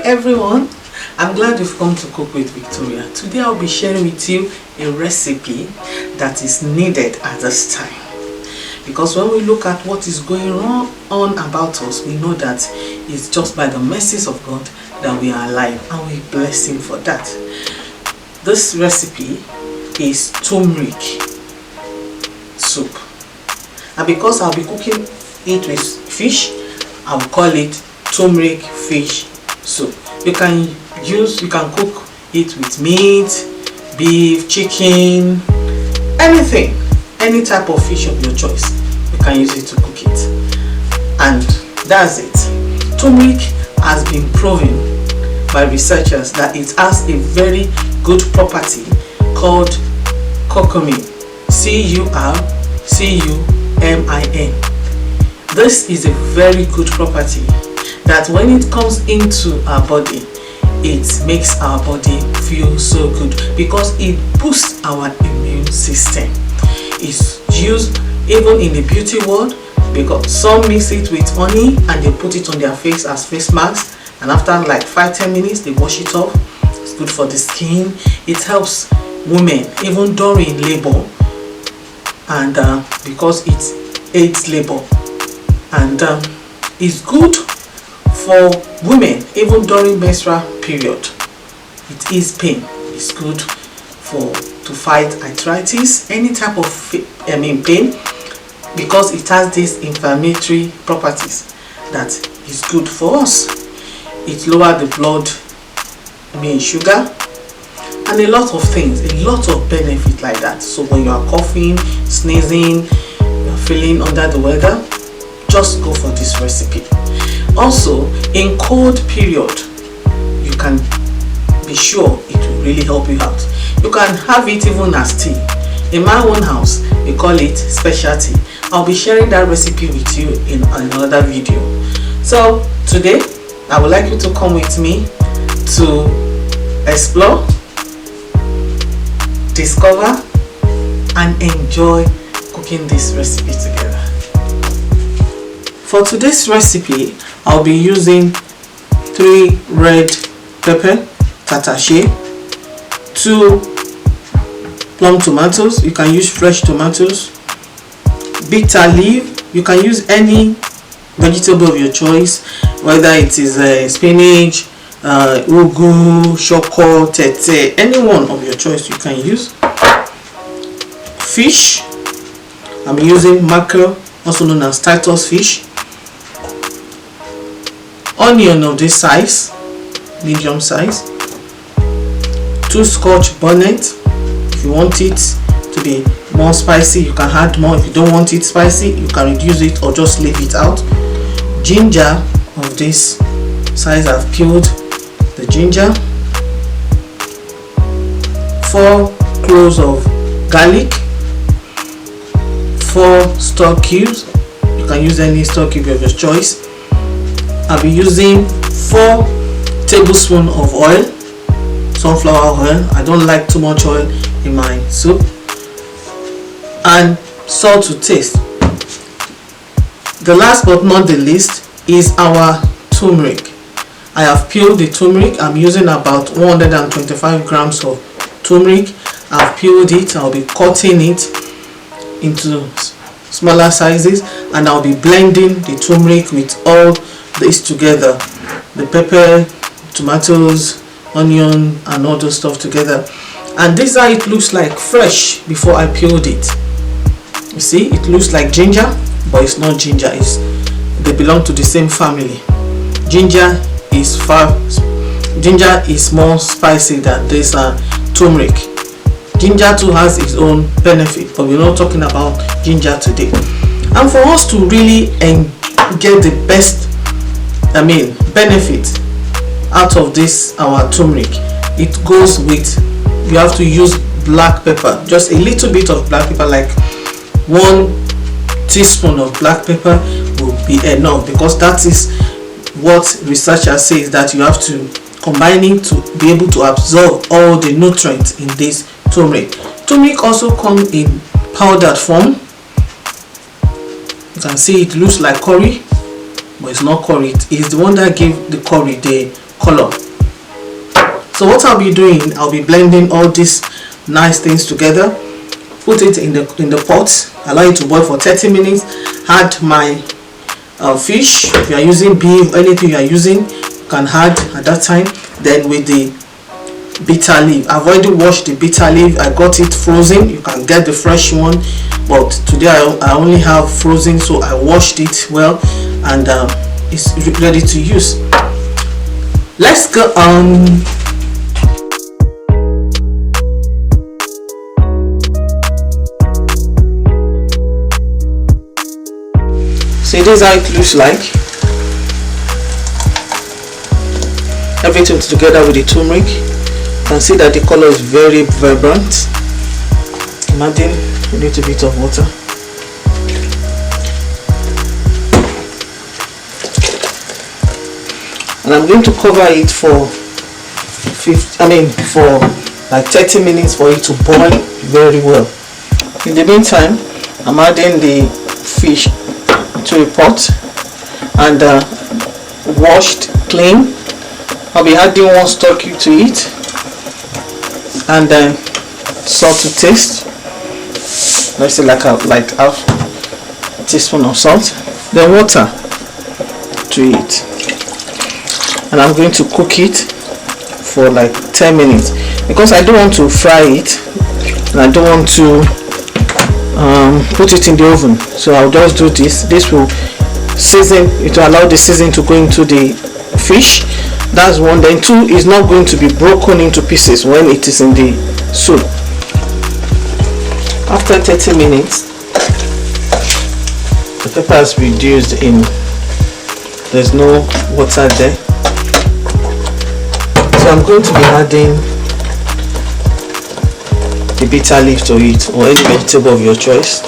everyone, I'm glad you've come to Cook with Victoria. Today I'll be sharing with you a recipe that is needed at this time, because when we look at what is going on about us, we know that it's just by the mercies of God that we are alive, and we bless Him for that. This recipe is turmeric soup, and because I'll be cooking it with fish, I'll call it turmeric fish soup. You can cook it with meat, beef, chicken, anything, any type of fish of your choice. You can use it to cook it, and that's it. Turmeric has been proven by researchers that it has a very good property called curcumin. C-U-R-C-U-M-I-N. This is a very good property that when it comes into our body, it makes our body feel so good because it boosts our immune system. It's used even in the beauty world, because some mix it with honey and they put it on their face as face masks, and after like 5-10 minutes they wash it off. It's good for the skin. It helps women even during labor, and because it aids labor, and it's good for women even during menstrual period. It is pain. It's good to fight arthritis, any type of pain, because it has these inflammatory properties that is good for us. It lowers the blood sugar, and a lot of things, a lot of benefit like that. So when you are coughing, sneezing, you are feeling under the weather, just go for this recipe. Also, in cold period, you can be sure it will really help you out. You can have it even as tea. In my own house, we call it special tea. I'll be sharing that recipe with you in another video. So today, I would like you to come with me to explore, discover, and enjoy cooking this recipe together. For today's recipe, I'll be using 3 red pepper tatashe, 2 plum tomatoes. You can use fresh tomatoes, bitter leaf. You can use any vegetable of your choice, whether it is spinach, ugu, shoko, tete, any one of your choice you can use. Fish, I'm using mackerel, also known as Titus fish. Onion of this size, medium size. 2 scotch bonnets. If you want it to be more spicy, you can add more. If you don't want it spicy, you can reduce it or just leave it out. Ginger of this size, I've peeled the ginger. 4 cloves of garlic. 4 stock cubes. You can use any stock cube of your choice. I'll be using 4 tablespoons of oil, sunflower oil. I don't like too much oil in my soup. And salt to taste. The last but not the least is our turmeric. I have peeled the turmeric. I'm using about 125 grams of turmeric. I've peeled it. I'll be cutting it into smaller sizes, and I'll be blending the turmeric with all this together, the pepper, tomatoes, onion, and all those stuff together. And this is how it looks like fresh before I peeled it. You see, it looks like ginger, but it's not ginger. They belong to the same family. Ginger is more spicy than this turmeric. Ginger too has its own benefit, but we're not talking about ginger today. And for us to really get the best benefit out of this our turmeric, it goes with, you have to use black pepper. Just a little bit of black pepper, like 1 teaspoon of black pepper will be enough, because that is what researchers say, is that you have to combine it to be able to absorb all the nutrients in this turmeric. Turmeric also comes in powdered form. You can see it looks like curry, but it's not curry. It is the one that gives the curry the color. So what I'll be doing, I'll be blending all these nice things together, put it in the pot, allow it to boil for 30 minutes, add my fish. If you are using beef, anything you are using, you can add at that time. Then with the bitter leaf, I've already washed the bitter leaf. I got it frozen. You can get the fresh one, but today I only have frozen, so I washed it well, and it's ready to use. Let's go on. See, this is how it looks like. Everything together with the turmeric. You can see that the color is very vibrant. I'm adding a little bit of water. And I'm going to cover it for like 30 minutes for it to boil very well. In the meantime, I'm adding the fish to a pot and washed clean. I'll be adding 1 stock cube to it, and then salt to taste. Let's say like half teaspoon of salt, then water to it, and I'm going to cook it for like 10 minutes because I don't want to fry it and I don't want to put it in the oven. So I'll just do this will season it, will allow the seasoning to go into the fish. That's one. Then 2, is not going to be broken into pieces when it is in the soup. After 30 minutes, the pepper is reduced in, there's no water there, so I'm going to be adding the bitter leaf to it, or any vegetable of your choice.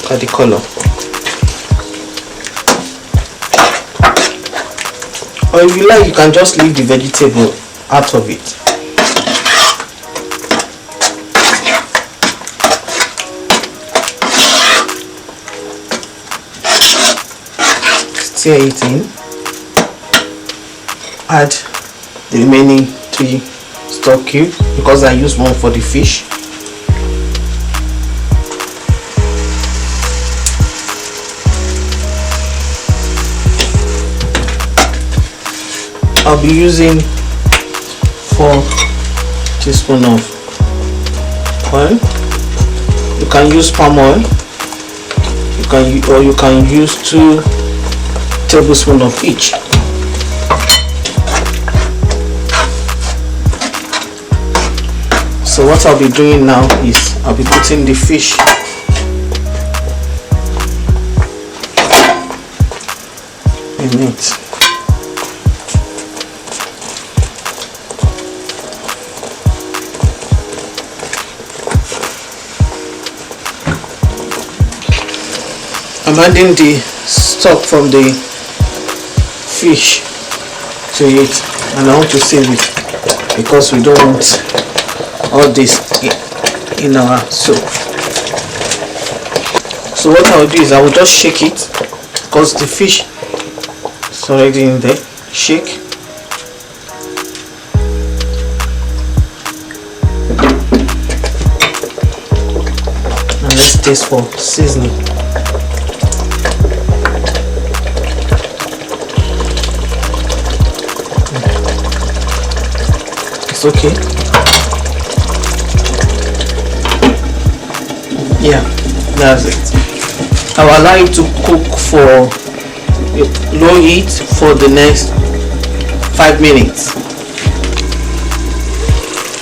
Look at the color. Or if you like, you can just leave the vegetable out of it. Stir it in. Add the remaining 3 stock cubes because I used 1 for the fish. I'll be using 4 teaspoons of oil. You can use palm oil. You can use 2 tablespoons of each. So what I'll be doing now is I'll be putting the fish in it. I'm adding the stock from the fish to it, and I want to save it because we don't want all this in our soup. So what I will do is I will just shake it because the fish is already in there. Shake. And let's taste for seasoning. It's okay. Yeah, that's it. I will allow it to cook for low heat for the next 5 minutes.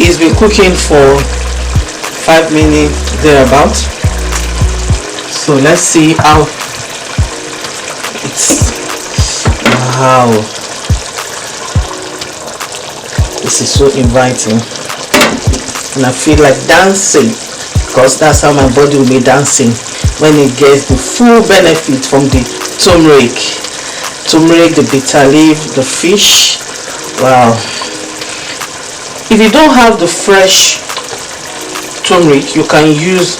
It's been cooking for 5 minutes thereabout. So let's see how it's. Wow, this is so inviting, and I feel like dancing because that's how my body will be dancing when it gets the full benefit from the turmeric, the bitter leaf, the fish. Wow. If you don't have the fresh turmeric, you can use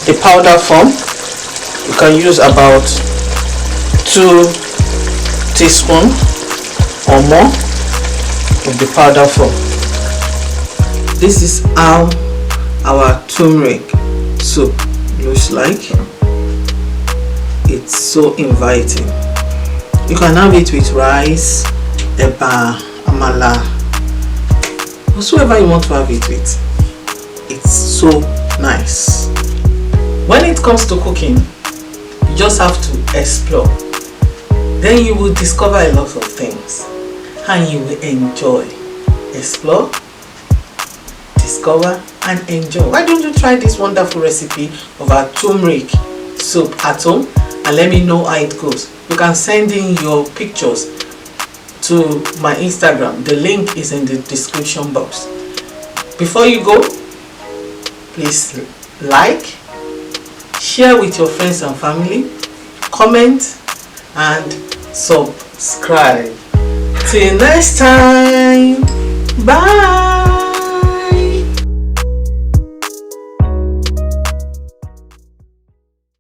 the powder form, you can use about 2 teaspoons or more of the powder form. This is how our turmeric soup looks like. It's so inviting. You can have it with rice, eba, amala, whatsoever you want to have it with. It's so nice. When it comes to cooking, you just have to explore. Then you will discover a lot of things and you will enjoy. Explore, discover and enjoy. Why don't you try this wonderful recipe of our turmeric soup at home and let me know how it goes. You can send in your pictures to my Instagram. The link is in the description box. Before you go, please like, share with your friends and family, comment and subscribe. Till next time, bye.